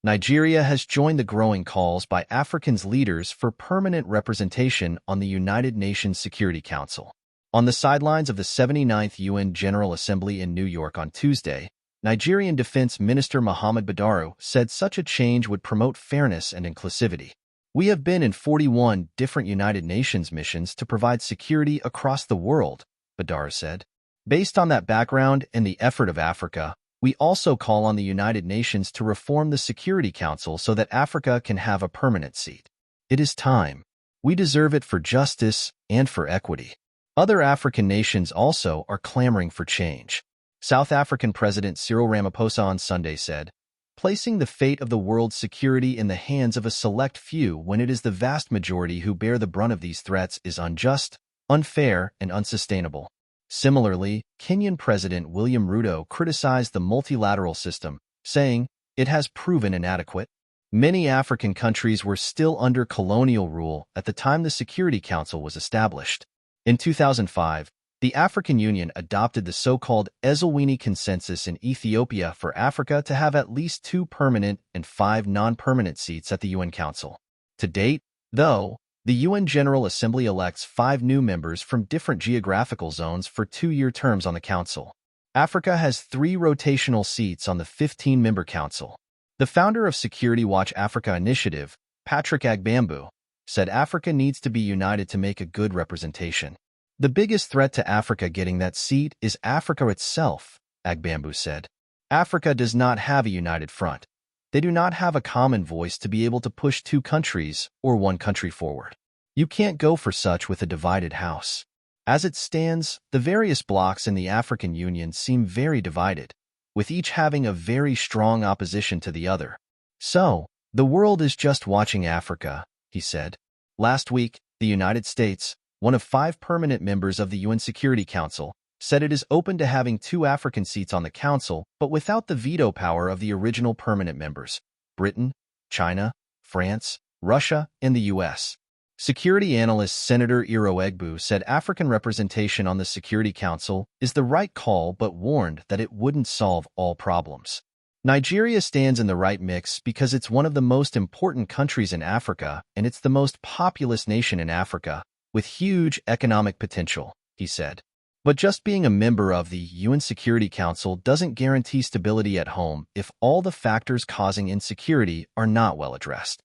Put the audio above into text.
Nigeria has joined the growing calls by Africans leaders for permanent representation on the United Nations Security Council. On the sidelines of the 79th UN General Assembly in New York on Tuesday, Nigerian Defense Minister Muhammad Badaru said such a change would promote fairness and inclusivity. We have been in 41 different United Nations missions to provide security across the world, Badaru said. Based on that background and the effort of Africa, we also call on the United Nations to reform the Security Council so that Africa can have a permanent seat. It is time. We deserve it for justice and for equity. Other African nations also are clamoring for change. South African President Cyril Ramaphosa on Sunday said, "Placing the fate of the world's security in the hands of a select few when it is the vast majority who bear the brunt of these threats is unjust, unfair, and unsustainable." Similarly, Kenyan President William Ruto criticized the multilateral system, saying, "It has proven inadequate." Many African countries were still under colonial rule at the time the Security Council was established. In 2005, the African Union adopted the so-called Ezulwini Consensus in Ethiopia for Africa to have at least 2 permanent and 5 non-permanent seats at the UN Council. To date, though, the UN General Assembly elects 5 new members from different geographical zones for 2-year terms on the Council. Africa has 3 rotational seats on the 15-member Council. The founder of Security Watch Africa Initiative, Patrick Agbambu, said Africa needs to be united to make a good representation. "The biggest threat to Africa getting that seat is Africa itself," Agbambu said. "Africa does not have a united front. They do not have a common voice to be able to push 2 countries or 1 country forward. You can't go for such with a divided house." As it stands, the various blocs in the African Union seem very divided, with each having a very strong opposition to the other. "So, the world is just watching Africa," he said. Last week, the United States, one of 5 permanent members of the UN Security Council, said it is open to having 2 African seats on the Council, but without the veto power of the original permanent members, Britain, China, France, Russia, and the U.S. Security analyst Senator Iro Egbu said African representation on the Security Council is the right call but warned that it wouldn't solve all problems. Nigeria stands in the right mix because it's one of the most important countries in Africa and it's the most populous nation in Africa, with huge economic potential, he said. But just being a member of the UN Security Council doesn't guarantee stability at home if all the factors causing insecurity are not well addressed.